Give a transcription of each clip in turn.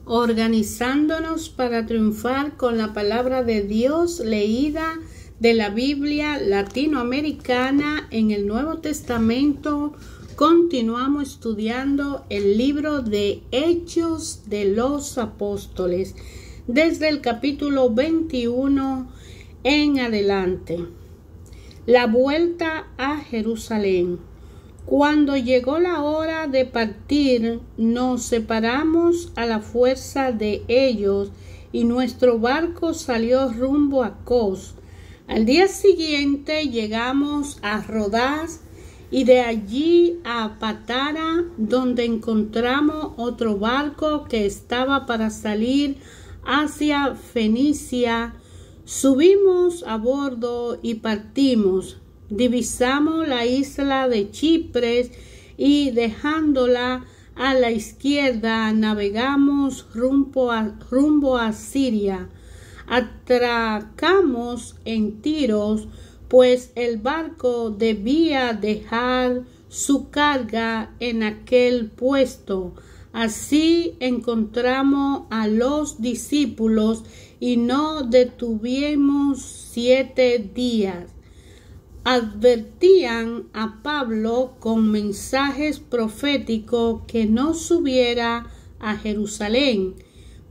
organizándonos para triunfar con la palabra de Dios leída de la Biblia latinoamericana en el Nuevo Testamento. Continuamos estudiando el libro de Hechos de los Apóstoles, desde el capítulo 21 en adelante. La vuelta a Jerusalén. Cuando llegó la hora de partir, nos separamos a la fuerza de ellos y nuestro barco salió rumbo a Cos. Al día siguiente llegamos a Rodas y de allí a Patara, donde encontramos otro barco que estaba para salir hacia Fenicia. Subimos a bordo y partimos. Divisamos la isla de Chipre y dejándola a la izquierda navegamos rumbo a Siria. Atracamos en Tiros, pues el barco debía dejar su carga en aquel puesto. Así encontramos a los discípulos y no detuvimos 7 días. Advertían a Pablo con mensajes proféticos que no subiera a Jerusalén,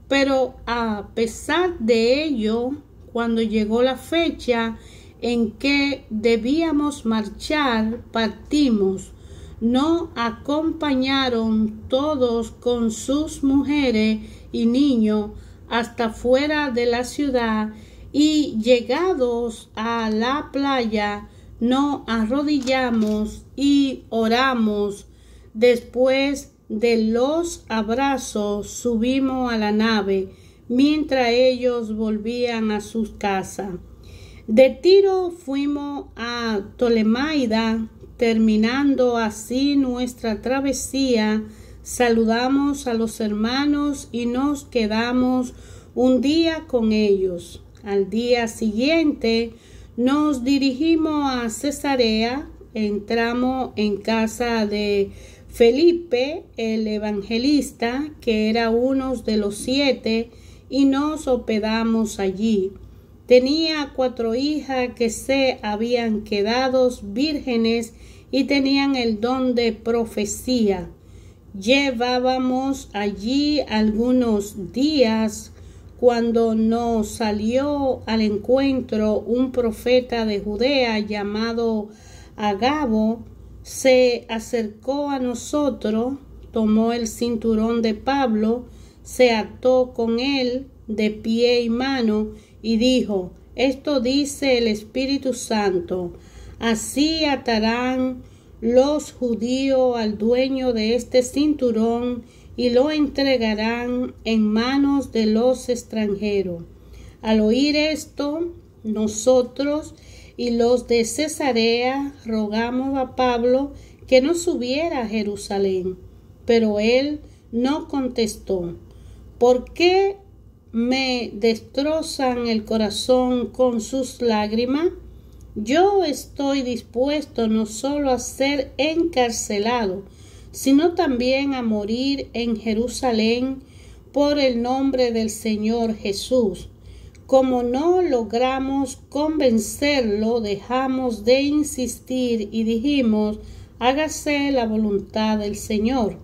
pero a pesar de ello, cuando llegó la fecha en que debíamos marchar, partimos. Nos acompañaron todos con sus mujeres y niños hasta fuera de la ciudad, y llegados a la playa nos arrodillamos y oramos. Después de los abrazos subimos a la nave, mientras ellos volvían a sus casas. De Tiro fuimos a Ptolemaida, terminando así nuestra travesía. Saludamos a los hermanos y nos quedamos un día con ellos. Al día siguiente nos dirigimos a Cesarea, entramos en casa de Felipe, el evangelista, que era uno de los 7, y nos hospedamos allí. Tenía 4 hijas que se habían quedado vírgenes y tenían el don de profecía. Llevábamos allí algunos días cuando nos salió al encuentro un profeta de Judea llamado Agabo. Se acercó a nosotros, tomó el cinturón de Pablo, se ató con él de pie y mano y dijo: esto dice el Espíritu Santo, así atarán los judíos al dueño de este cinturón y lo entregarán en manos de los extranjeros. Al oír esto, nosotros y los de Cesarea rogamos a Pablo que no subiera a Jerusalén, pero él no contestó. ¿Por qué me destrozan el corazón con sus lágrimas? Yo estoy dispuesto no solo a ser encarcelado, sino también a morir en Jerusalén por el nombre del Señor Jesús. Como no logramos convencerlo, dejamos de insistir y dijimos: hágase la voluntad del Señor.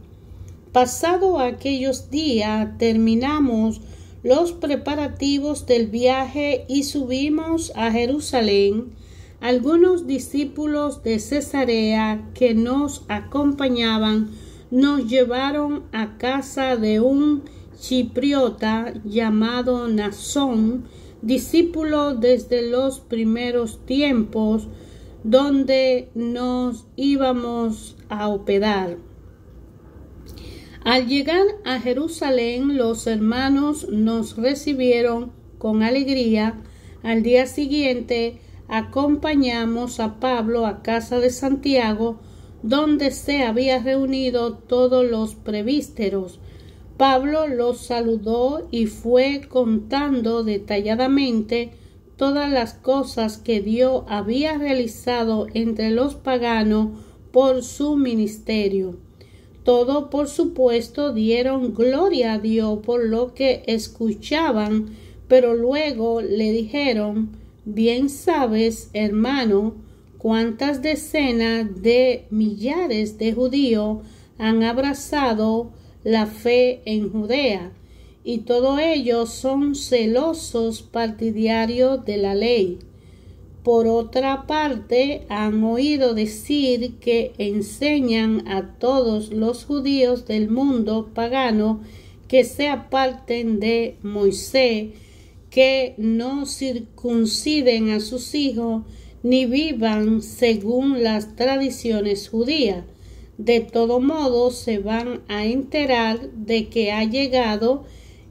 Pasado aquellos días, terminamos los preparativos del viaje y subimos a Jerusalén. Algunos discípulos de Cesarea que nos acompañaban nos llevaron a casa de un chipriota llamado Nasón, discípulo desde los primeros tiempos, donde nos íbamos a hospedar. Al llegar a Jerusalén, los hermanos nos recibieron con alegría. Al día siguiente acompañamos a Pablo a casa de Santiago, donde se había reunido todos los presbíteros. Pablo los saludó y fue contando detalladamente todas las cosas que Dios había realizado entre los paganos por su ministerio. Todo, por supuesto, dieron gloria a Dios por lo que escuchaban, pero luego le dijeron: bien sabes, hermano, cuántas decenas de millares de judíos han abrazado la fe en Judea, y todos ellos son celosos partidarios de la ley. Por otra parte, han oído decir que enseñan a todos los judíos del mundo pagano que se aparten de Moisés, que no circunciden a sus hijos, ni vivan según las tradiciones judías. De todo modo, se van a enterar de que ha llegado,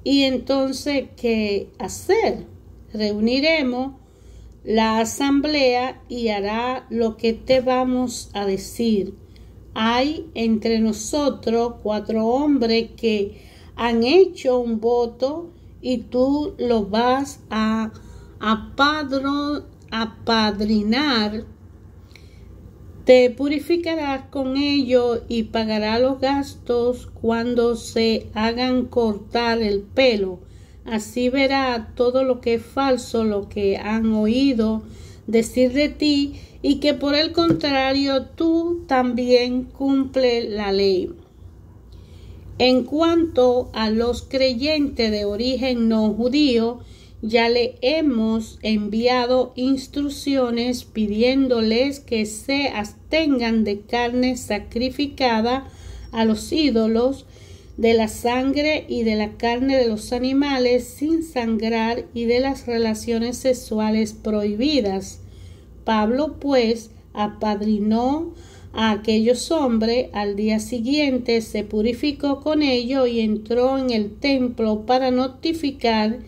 y entonces, ¿qué hacer? Reuniremos la asamblea y hará lo que te vamos a decir. Hay entre nosotros 4 hombres que han hecho un voto, y tú lo vas a apadrinar. Te purificarás con ellos y pagarás los gastos cuando se hagan cortar el pelo. Así verá todo lo que es falso, lo que han oído decir de ti, y que por el contrario tú también cumple la ley. En cuanto a los creyentes de origen no judío, ya le hemos enviado instrucciones pidiéndoles que se abstengan de carne sacrificada a los ídolos, de la sangre y de la carne de los animales sin sangrar, y de las relaciones sexuales prohibidas. Pablo, pues, apadrinó a aquellos hombres. Al día siguiente se purificó con ellos y entró en el templo para notificar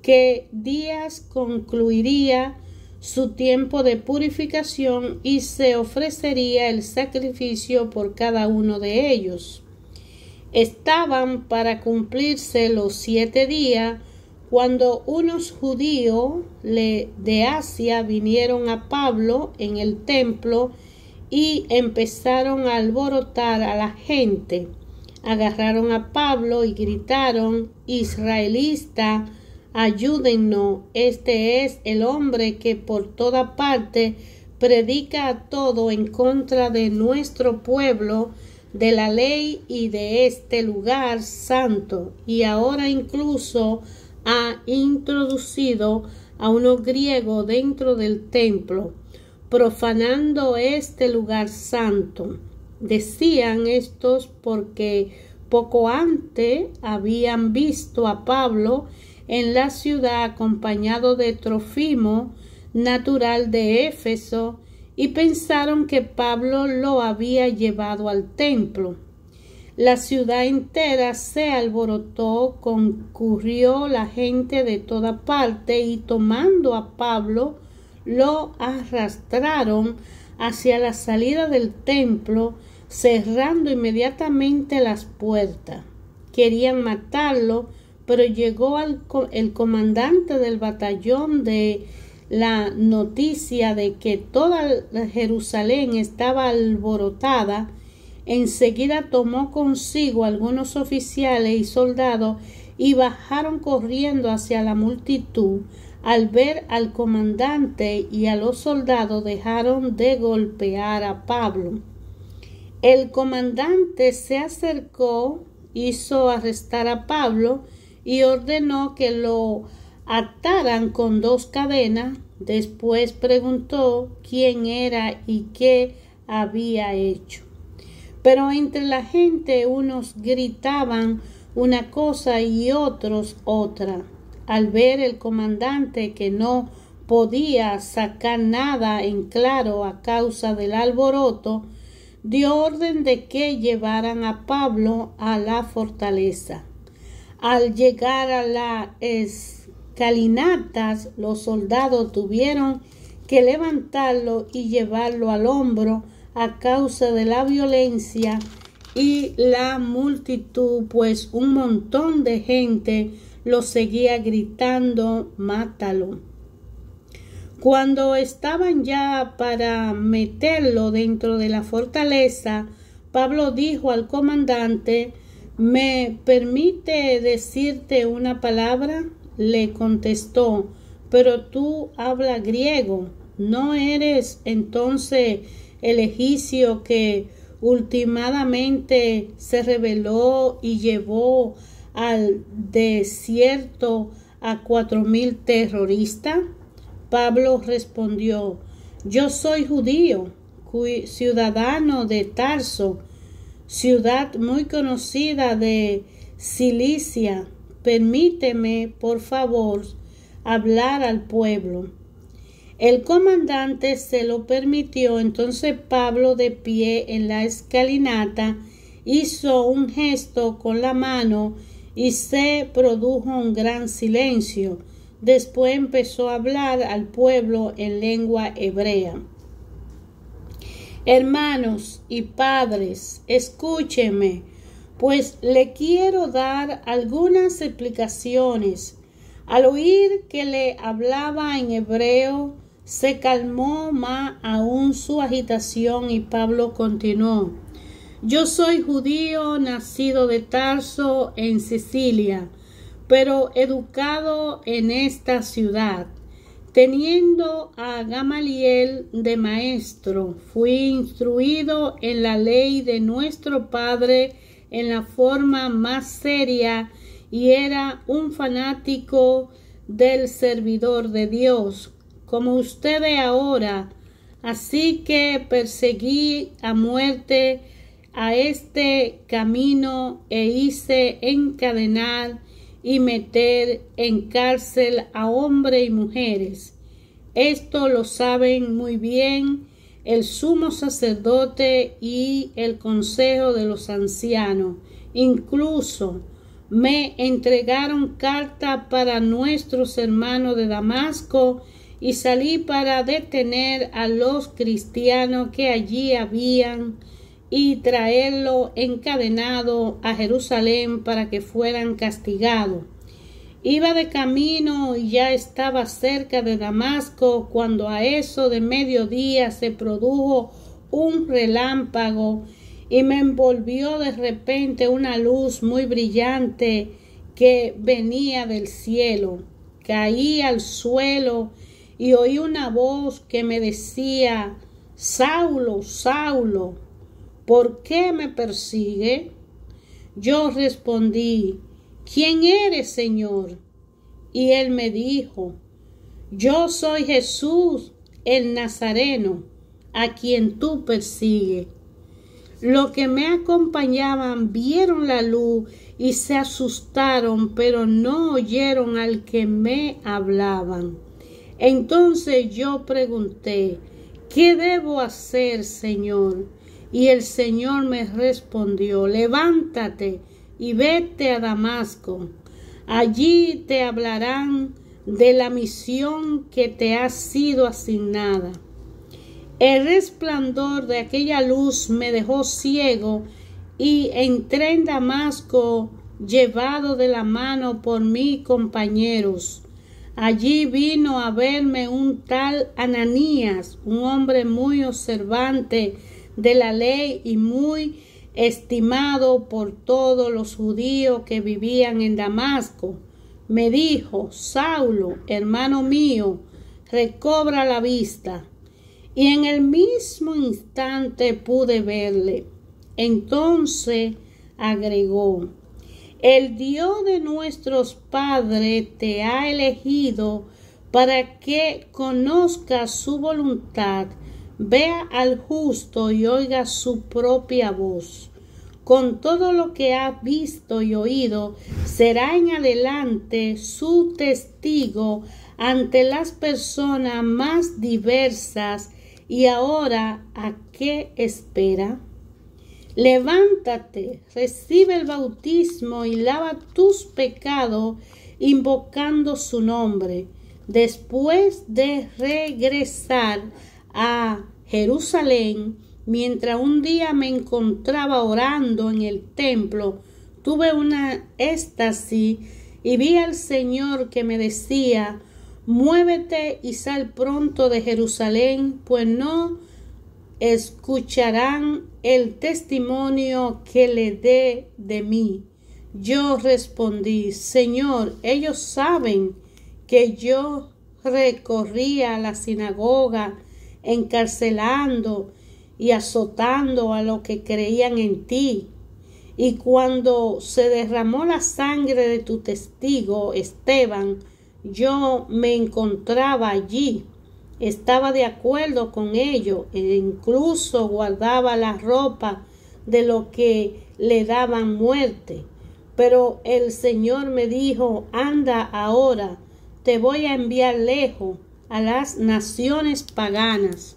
qué días concluiría su tiempo de purificación, y se ofrecería el sacrificio por cada uno de ellos. Estaban para cumplirse los 7 días cuando unos judíos de Asia vinieron a Pablo en el templo y empezaron a alborotar a la gente. Agarraron a Pablo y gritaron: israelita, ayúdennos, este es el hombre que por toda parte predica a todo en contra de nuestro pueblo, de la ley y de este lugar santo, y ahora incluso ha introducido a unos griegos dentro del templo, profanando este lugar santo. Decían estos porque poco antes habían visto a Pablo en la ciudad acompañado de Trófimo, natural de Éfeso, y pensaron que Pablo lo había llevado al templo. La ciudad entera se alborotó, concurrió la gente de toda parte, y tomando a Pablo lo arrastraron hacia la salida del templo, cerrando inmediatamente las puertas. Querían matarlo, pero llegó el comandante del batallón de la noticia de que toda Jerusalén estaba alborotada. Enseguida tomó consigo algunos oficiales y soldados y bajaron corriendo hacia la multitud. Al ver al comandante y a los soldados, dejaron de golpear a Pablo. El comandante se acercó, hizo arrestar a Pablo y ordenó que lo ataran con 2 cadenas. Después preguntó quién era y qué había hecho. Pero entre la gente unos gritaban una cosa y otros otra. Al ver el comandante que no podía sacar nada en claro a causa del alboroto, dio orden de que llevaran a Pablo a la fortaleza. Al llegar a las escalinatas, los soldados tuvieron que levantarlo y llevarlo al hombro a causa de la violencia y la multitud, pues un montón de gente lo seguía gritando: mátalo. Cuando estaban ya para meterlo dentro de la fortaleza, Pablo dijo al comandante: ¿me permite decirte una palabra? Le contestó: pero tú hablas griego. ¿No eres entonces el egipcio que últimamente se rebeló y llevó al desierto a 4,000 terroristas? Pablo respondió: yo soy judío, ciudadano de Tarso, ciudad muy conocida de Cilicia. Permíteme, por favor, hablar al pueblo. El comandante se lo permitió. Entonces Pablo, de pie en la escalinata, hizo un gesto con la mano y se produjo un gran silencio. Después empezó a hablar al pueblo en lengua hebrea. Hermanos y padres, escúchenme, pues le quiero dar algunas explicaciones. Al oír que le hablaba en hebreo, se calmó más aún su agitación y Pablo continuó: yo soy judío, nacido de Tarso en Sicilia, pero educado en esta ciudad. Teniendo a Gamaliel de maestro, fui instruido en la ley de nuestro Padre en la forma más seria y era un fanático del servidor de Dios, como ustedes ahora. Así que perseguí a muerte a este camino e hice encadenar y meter en cárcel a hombres y mujeres. Esto lo saben muy bien el sumo sacerdote y el consejo de los ancianos. Incluso me entregaron carta para nuestros hermanos de Damasco y salí para detener a los cristianos que allí habían y traerlo encadenado a Jerusalén para que fueran castigados. Iba de camino y ya estaba cerca de Damasco cuando a eso de mediodía se produjo un relámpago y me envolvió de repente una luz muy brillante que venía del cielo. Caí al suelo y oí una voz que me decía: Saulo, Saulo, ¿por qué me persigue? Yo respondí: ¿quién eres, Señor? Y él me dijo: yo soy Jesús, el Nazareno, a quien tú persigues. Los que me acompañaban vieron la luz y se asustaron, pero no oyeron al que me hablaban. Entonces yo pregunté: ¿qué debo hacer, Señor? Y el Señor me respondió: levántate y vete a Damasco. Allí te hablarán de la misión que te ha sido asignada. El resplandor de aquella luz me dejó ciego y entré en Damasco llevado de la mano por mis compañeros. Allí vino a verme un tal Ananías, un hombre muy observante de la ley y muy estimado por todos los judíos que vivían en Damasco. Me dijo: Saulo, hermano mío, recobra la vista. Y en el mismo instante pude verle. Entonces agregó: el Dios de nuestros padres te ha elegido para que conozcas su voluntad, vea al justo y oiga su propia voz. Con todo lo que ha visto y oído, será en adelante su testigo ante las personas más diversas. Y ahora, ¿a qué espera? Levántate, recibe el bautismo y lava tus pecados invocando su nombre. Después de regresar a Jerusalén, mientras un día me encontraba orando en el templo, tuve una éxtasis y vi al Señor que me decía: muévete y sal pronto de Jerusalén, pues no escucharán el testimonio que le dé de mí. Yo respondí: Señor, ellos saben que yo recorría la sinagoga encarcelando y azotando a los que creían en ti. Y cuando se derramó la sangre de tu testigo Esteban, yo me encontraba allí. Estaba de acuerdo con ello e incluso guardaba la ropa de lo que le daban muerte. Pero el Señor me dijo: anda ahora, te voy a enviar lejos a las naciones paganas.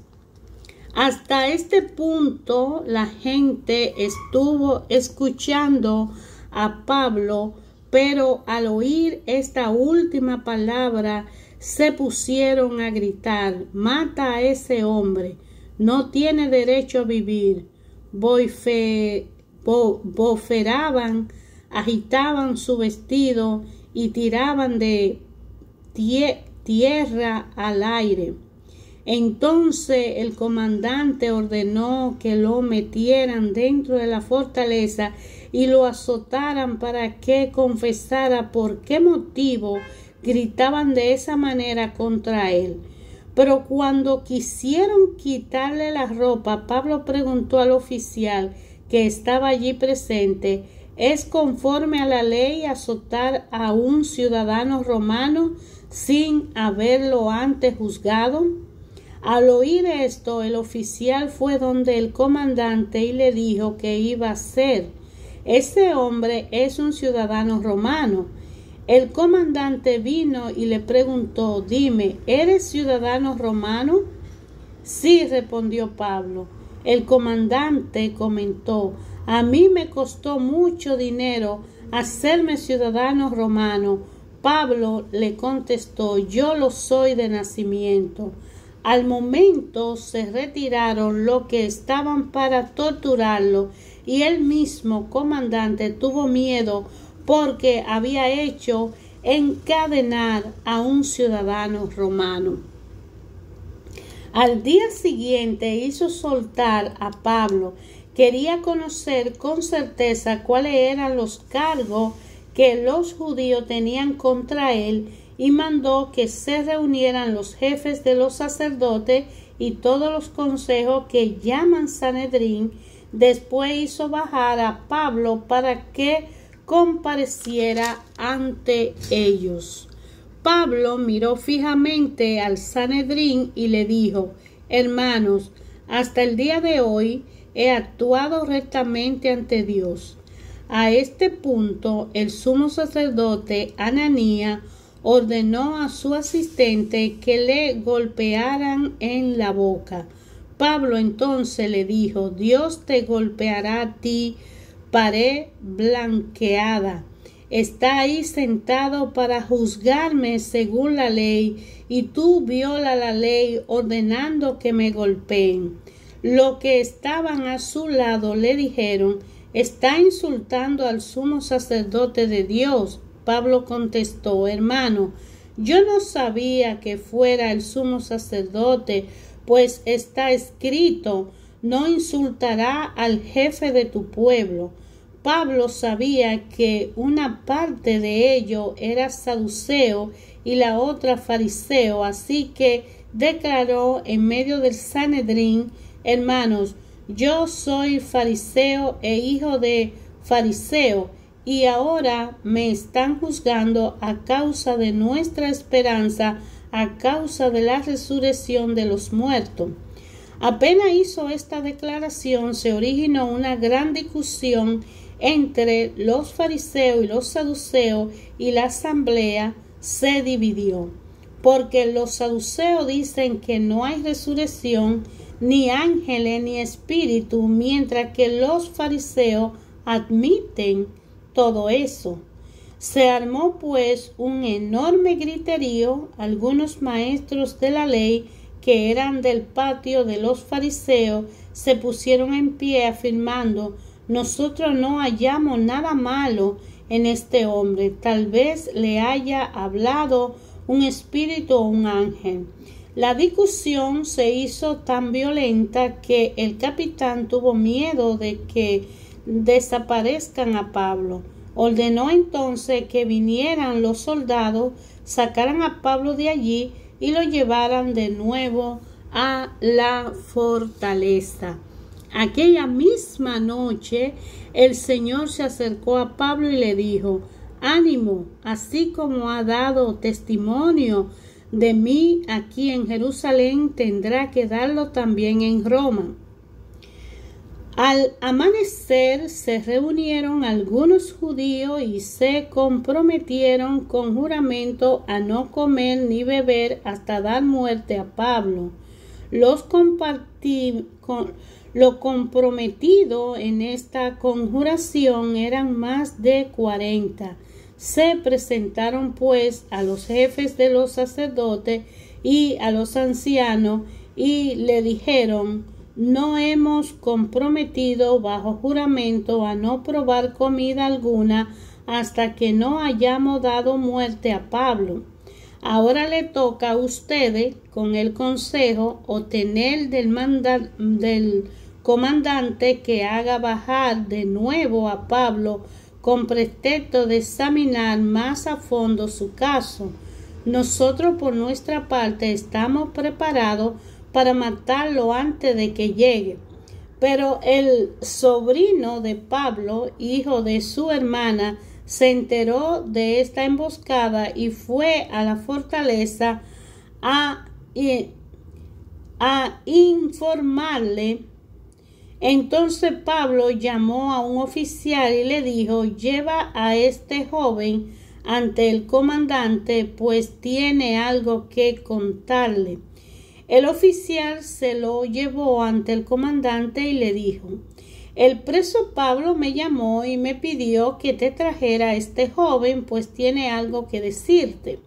Hasta este punto la gente estuvo escuchando a Pablo, pero al oír esta última palabra se pusieron a gritar: mata a ese hombre, no tiene derecho a vivir. Boferaban, agitaban su vestido y tiraban de tierra al aire. Entonces el comandante ordenó que lo metieran dentro de la fortaleza y lo azotaran para que confesara por qué motivo gritaban de esa manera contra él. Pero cuando quisieron quitarle la ropa, Pablo preguntó al oficial que estaba allí presente: ¿es conforme a la ley azotar a un ciudadano romano sin haberlo antes juzgado? Al oír esto, el oficial fue donde el comandante y le dijo que iba a hacer. Ese hombre es un ciudadano romano. El comandante vino y le preguntó: dime, ¿eres ciudadano romano? Sí, respondió Pablo. El comandante comentó: a mí me costó mucho dinero hacerme ciudadano romano. Pablo le contestó: yo lo soy de nacimiento. Al momento se retiraron los que estaban para torturarlo, y el mismo comandante tuvo miedo porque había hecho encadenar a un ciudadano romano. Al día siguiente hizo soltar a Pablo. Quería conocer con certeza cuáles eran los cargos que los judíos tenían contra él, y mandó que se reunieran los jefes de los sacerdotes y todos los consejos que llaman Sanedrín. Después hizo bajar a Pablo para que compareciera ante ellos. Pablo miró fijamente al Sanedrín y le dijo: hermanos, hasta el día de hoy he actuado rectamente ante Dios. A este punto el sumo sacerdote Ananías ordenó a su asistente que le golpearan en la boca. Pablo entonces le dijo: Dios te golpeará a ti, pared blanqueada. Está ahí sentado para juzgarme según la ley, y tú violas la ley ordenando que me golpeen. Los que estaban a su lado le dijeron: está insultando al sumo sacerdote de Dios. Pablo contestó: hermano, yo no sabía que fuera el sumo sacerdote, pues está escrito: no insultará al jefe de tu pueblo. Pablo sabía que una parte de ello era saduceo y la otra fariseo, así que declaró en medio del Sanedrín: hermanos, yo soy fariseo e hijo de fariseo, y ahora me están juzgando a causa de nuestra esperanza, a causa de la resurrección de los muertos. Apenas hizo esta declaración, se originó una gran discusión entre los fariseos y los saduceos, y la asamblea se dividió, porque los saduceos dicen que no hay resurrección, ni ángeles, ni espíritu, mientras que los fariseos admiten todo eso. Se armó pues un enorme griterío. Algunos maestros de la ley que eran del patio de los fariseos se pusieron en pie afirmando: nosotros no hallamos nada malo en este hombre, tal vez le haya hablado un espíritu o un ángel. La discusión se hizo tan violenta que el capitán tuvo miedo de que desaparezcan a Pablo. Ordenó entonces que vinieran los soldados, sacaran a Pablo de allí y lo llevaran de nuevo a la fortaleza. Aquella misma noche el Señor se acercó a Pablo y le dijo: ánimo, así como ha dado testimonio de mí aquí en Jerusalén, tendrá que darlo también en Roma. Al amanecer se reunieron algunos judíos y se comprometieron con juramento a no comer ni beber hasta dar muerte a Pablo. Lo comprometido en esta conjuración eran más de 40. Se presentaron pues a los jefes de los sacerdotes y a los ancianos y le dijeron: no hemos comprometido bajo juramento a no probar comida alguna hasta que no hayamos dado muerte a Pablo. Ahora le toca a ustedes, con el consejo, obtener del comandante que haga bajar de nuevo a Pablo con pretexto de examinar más a fondo su caso. Nosotros por nuestra parte estamos preparados para matarlo antes de que llegue. Pero el sobrino de Pablo, hijo de su hermana, se enteró de esta emboscada y fue a la fortaleza a informarle. Entonces Pablo llamó a un oficial y le dijo: lleva a este joven ante el comandante, pues tiene algo que contarle. El oficial se lo llevó ante el comandante y le dijo: el preso Pablo me llamó y me pidió que te trajera a este joven, pues tiene algo que decirte.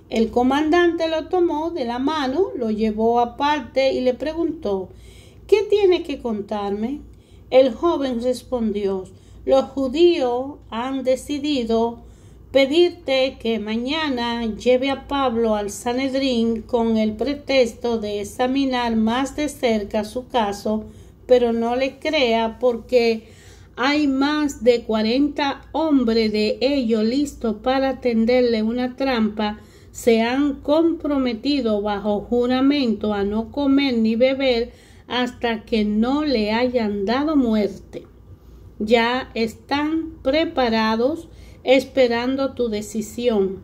El comandante lo tomó de la mano, lo llevó aparte y le preguntó: ¿qué tiene que contarme? El joven respondió: los judíos han decidido pedirte que mañana lleve a Pablo al Sanedrín con el pretexto de examinar más de cerca su caso, pero no le crea porque hay más de 40 hombres de ellos listos para tenderle una trampa. Se han comprometido bajo juramento a no comer ni beber hasta que no le hayan dado muerte. Ya están preparados esperando tu decisión.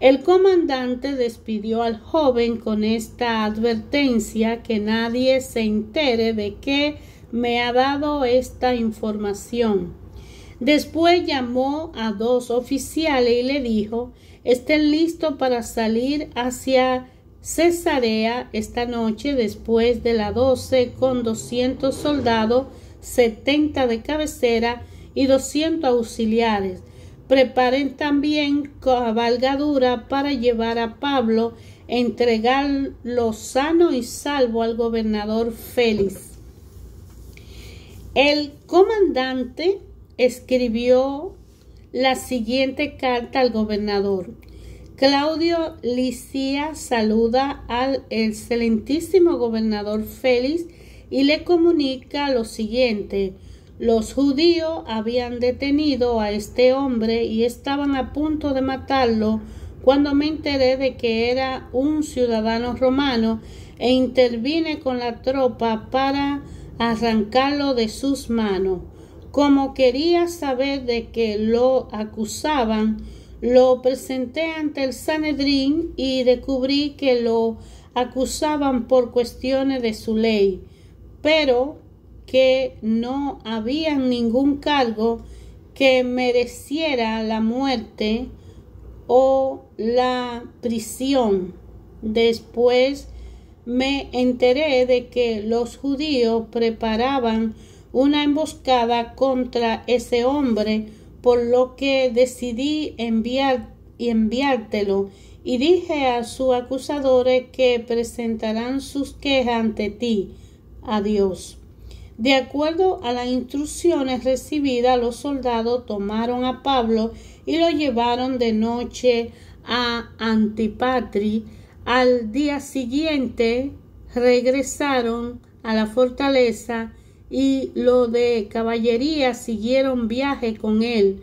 El comandante despidió al joven con esta advertencia: que nadie se entere de que me ha dado esta información. Después llamó a 2 oficiales y le dijo: estén listos para salir hacia Cesarea esta noche después de las 12 con 200 soldados, 70 de cabecera y 200 auxiliares. Preparen también cabalgadura para llevar a Pablo, entregarlo sano y salvo al gobernador Félix. El comandante escribió la siguiente carta al gobernador: Claudio Lisias saluda al excelentísimo gobernador Félix y le comunica lo siguiente: los judíos habían detenido a este hombre y estaban a punto de matarlo cuando me enteré de que era un ciudadano romano e intervine con la tropa para arrancarlo de sus manos. Como quería saber de qué lo acusaban, lo presenté ante el Sanedrín y descubrí que lo acusaban por cuestiones de su ley, pero que no había ningún cargo que mereciera la muerte o la prisión. Después me enteré de que los judíos preparaban una emboscada contra ese hombre, por lo que decidí enviártelo y dije a sus acusadores que presentarán sus quejas ante ti. Adiós. De acuerdo a las instrucciones recibidas, los soldados tomaron a Pablo y lo llevaron de noche a Antipatri, Al día siguiente regresaron a la fortaleza y los de caballería siguieron viaje con él.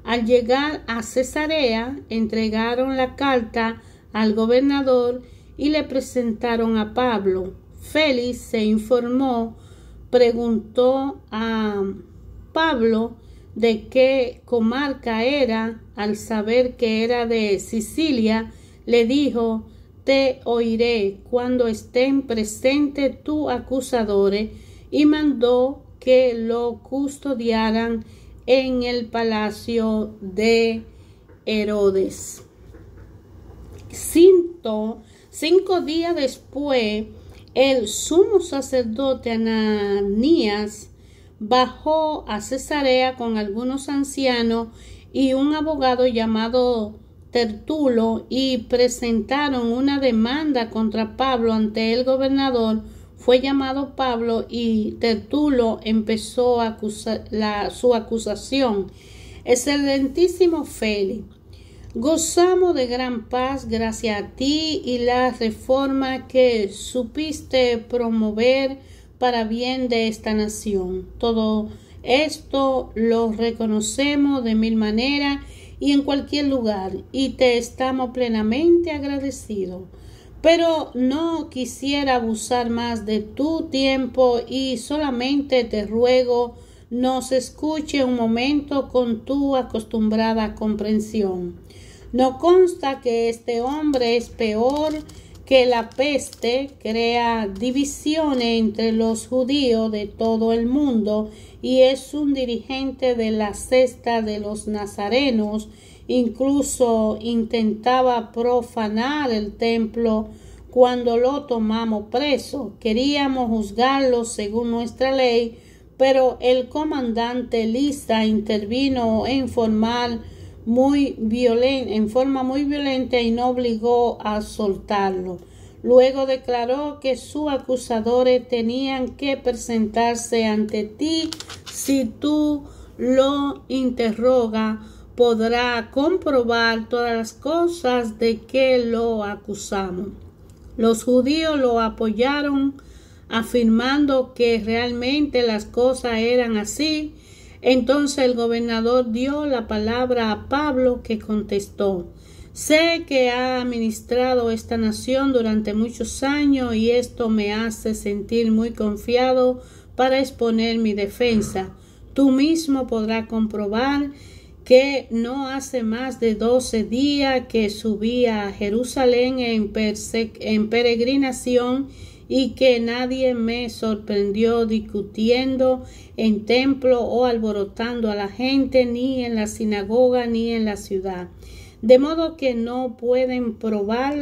Al llegar a Cesarea, entregaron la carta al gobernador y le presentaron a Pablo. Félix se informó, preguntó a Pablo de qué comarca era. Al saber que era de Sicilia, le dijo: te oiré cuando estén presentes tus acusadores, y mandó que lo custodiaran en el palacio de Herodes. 5 días después, el sumo sacerdote Ananías bajó a Cesarea con algunos ancianos y un abogado llamado Tertulo, y presentaron una demanda contra Pablo ante el gobernador. Fue llamado Pablo y Tertulo empezó su acusación. Excelentísimo Félix, gozamos de gran paz gracias a ti y la reforma que supiste promover para bien de esta nación. Todo esto lo reconocemos de mil maneras y en cualquier lugar, y te estamos plenamente agradecidos. Pero no quisiera abusar más de tu tiempo y solamente te ruego nos escuche un momento con tu acostumbrada comprensión. No consta que este hombre es peor que la peste, crea divisiones entre los judíos de todo el mundo y es un dirigente de la secta de los nazarenos. Incluso intentaba profanar el templo cuando lo tomamos preso. Queríamos juzgarlo según nuestra ley, pero el comandante Lisa intervino en forma muy violenta y no obligó a soltarlo. Luego declaró que sus acusadores tenían que presentarse ante ti. Si tú lo interrogas, podrá comprobar todas las cosas de que lo acusamos. Los judíos lo apoyaron, afirmando que realmente las cosas eran así. Entonces el gobernador dio la palabra a Pablo, que contestó: sé que ha administrado esta nación durante muchos años y esto me hace sentir muy confiado para exponer mi defensa. Tú mismo podrás comprobar que no hace más de 12 días que subí a Jerusalén en peregrinación y que nadie me sorprendió discutiendo en templo o alborotando a la gente, ni en la sinagoga ni en la ciudad. De modo que no pueden probar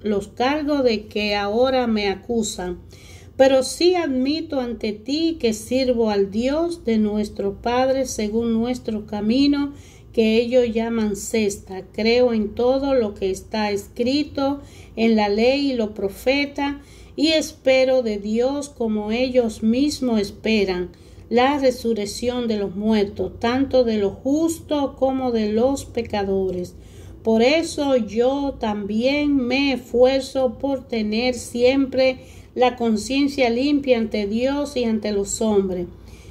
los cargos de que ahora me acusan. Pero sí admito ante ti que sirvo al Dios de nuestro Padre según nuestro camino, que ellos llaman cesta. Creo en todo lo que está escrito en la ley y los profetas, y espero de Dios, como ellos mismos esperan, la resurrección de los muertos, tanto de los justos como de los pecadores. Por eso yo también me esfuerzo por tener siempre la conciencia limpia ante Dios y ante los hombres.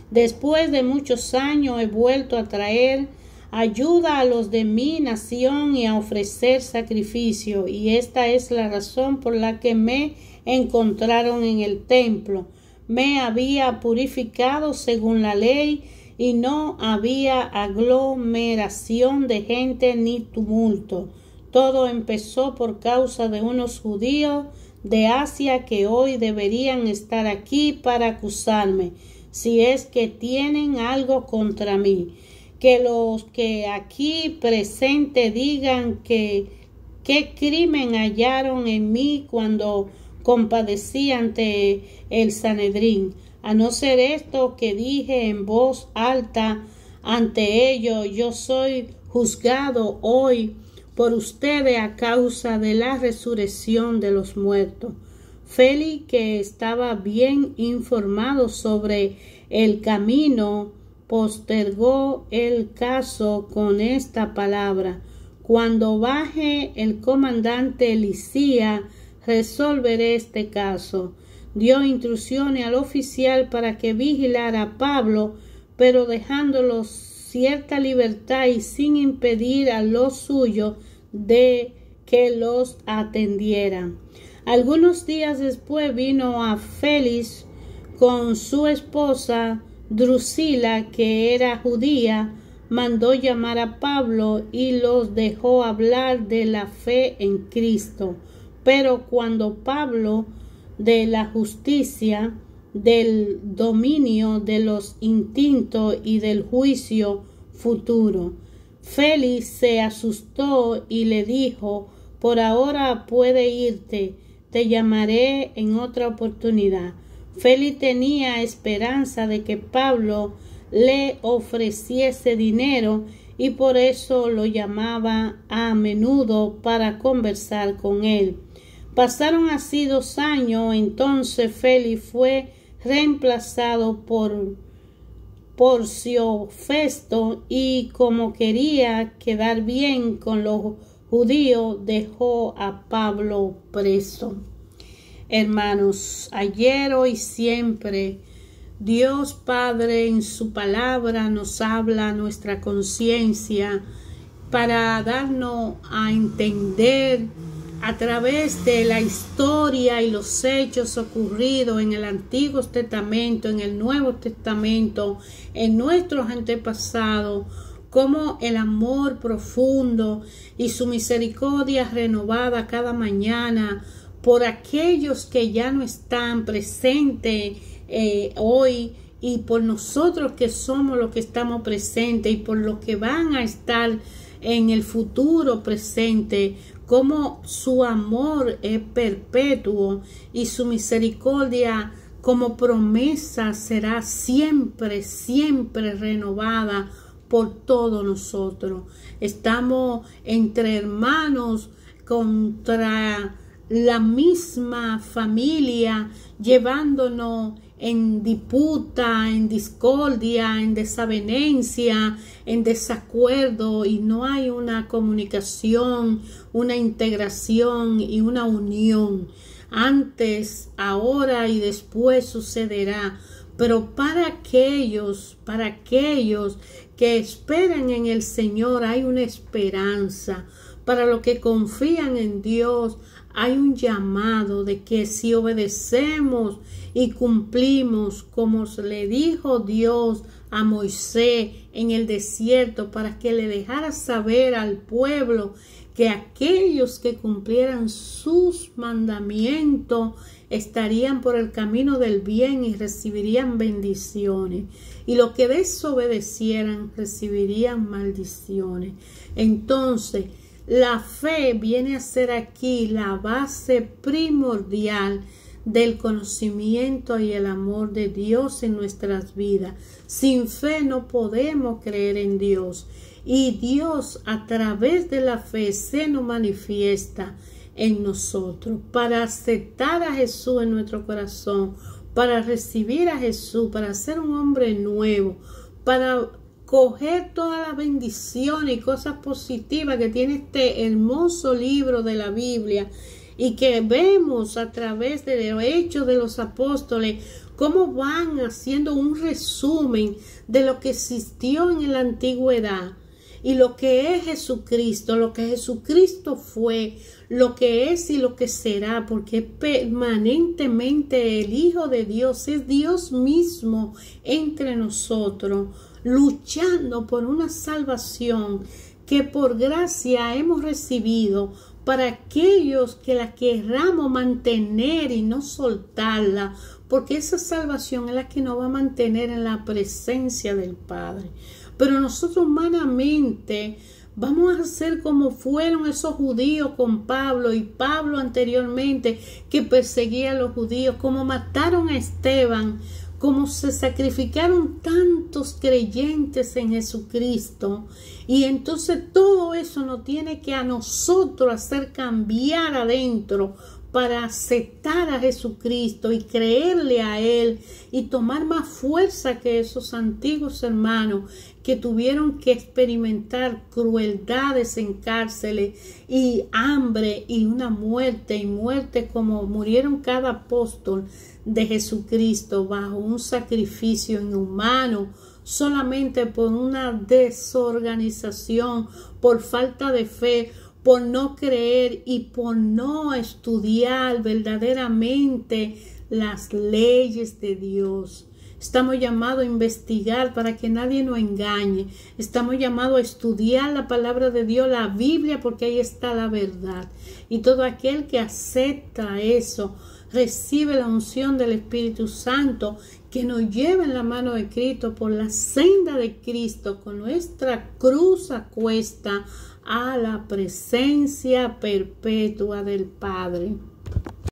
Después de muchos años he vuelto a traer ayuda a los de mi nación y a ofrecer sacrificio, y esta es la razón por la que me encontraron en el templo. Me había purificado según la ley y no había aglomeración de gente ni tumulto. Todo empezó por causa de unos judíos de Asia que hoy deberían estar aquí para acusarme, si es que tienen algo contra mí. Que los que aquí presentes digan qué crimen hallaron en mí cuando compadecí ante el Sanedrín. A no ser esto que dije en voz alta ante ellos, yo soy juzgado hoy por ustedes a causa de la resurrección de los muertos. Félix, que estaba bien informado sobre el camino, postergó el caso con esta palabra: cuando baje el comandante Lisía, resolveré este caso. Dio instrucciones al oficial para que vigilara a Pablo, pero dejándolo cierta libertad y sin impedir a los suyos de que los atendieran. Algunos días después vino a Félix con su esposa Drusila, que era judía, mandó llamar a Pablo y los dejó hablar de la fe en Cristo. Pero cuando Pablo de la justicia, del dominio de los instintos y del juicio futuro, Félix se asustó y le dijo: por ahora puede irte, te llamaré en otra oportunidad. Félix tenía esperanza de que Pablo le ofreciese dinero y por eso lo llamaba a menudo para conversar con él. Pasaron así 2 años, entonces Félix fue reemplazado por Porcio Festo y como quería quedar bien con los judíos, dejó a Pablo preso. Hermanos, ayer, hoy, siempre, Dios Padre en su palabra nos habla a nuestra conciencia para darnos a entender a través de la historia y los hechos ocurridos en el Antiguo Testamento, en el Nuevo Testamento, en nuestros antepasados, cómo el amor profundo y su misericordia renovada cada mañana por aquellos que ya no están presentes hoy, y por nosotros que somos los que estamos presentes y por los que van a estar en el futuro presente, como su amor es perpetuo y su misericordia como promesa será siempre, siempre renovada por todos nosotros. Estamos entre hermanos contra la misma familia, llevándonos en disputa, en discordia, en desavenencia, en desacuerdo, y no hay una comunicación, una integración y una unión. Antes, ahora y después sucederá, pero para aquellos que esperan en el Señor hay una esperanza. Para los que confían en Dios hay un llamado de que si obedecemos y cumplimos como le dijo Dios a Moisés en el desierto, para que le dejara saber al pueblo que aquellos que cumplieran sus mandamientos estarían por el camino del bien y recibirían bendiciones, y los que desobedecieran recibirían maldiciones. Entonces, la fe viene a ser aquí la base primordial del conocimiento y el amor de Dios en nuestras vidas. Sin fe no podemos creer en Dios, y Dios a través de la fe se nos manifiesta en nosotros. Para aceptar a Jesús en nuestro corazón, para recibir a Jesús, para ser un hombre nuevo, para coger todas las bendiciones y cosas positivas que tiene este hermoso libro de la Biblia, y que vemos a través de los hechos de los apóstoles, cómo van haciendo un resumen de lo que existió en la antigüedad y lo que es Jesucristo, lo que Jesucristo fue, lo que es y lo que será, porque permanentemente el Hijo de Dios es Dios mismo entre nosotros, luchando por una salvación que por gracia hemos recibido, para aquellos que la querramos mantener y no soltarla, porque esa salvación es la que nos va a mantener en la presencia del Padre. Pero nosotros humanamente vamos a ser como fueron esos judíos con Pablo, y Pablo anteriormente, que perseguía a los judíos, como mataron a Esteban, como se sacrificaron tantos creyentes en Jesucristo. Y entonces todo eso nos tiene que a nosotros hacer cambiar adentro para aceptar a Jesucristo y creerle a Él y tomar más fuerza que esos antiguos hermanos que tuvieron que experimentar crueldades en cárceles y hambre y una muerte y muerte como murieron cada apóstol de Jesucristo bajo un sacrificio inhumano, solamente por una desorganización, por falta de fe, por no creer y por no estudiar verdaderamente las leyes de Dios. Estamos llamados a investigar para que nadie nos engañe. Estamos llamados a estudiar la palabra de Dios, la Biblia, porque ahí está la verdad. Y todo aquel que acepta eso, recibe la unción del Espíritu Santo que nos lleva en la mano de Cristo por la senda de Cristo con nuestra cruz a cuesta a la presencia perpetua del Padre.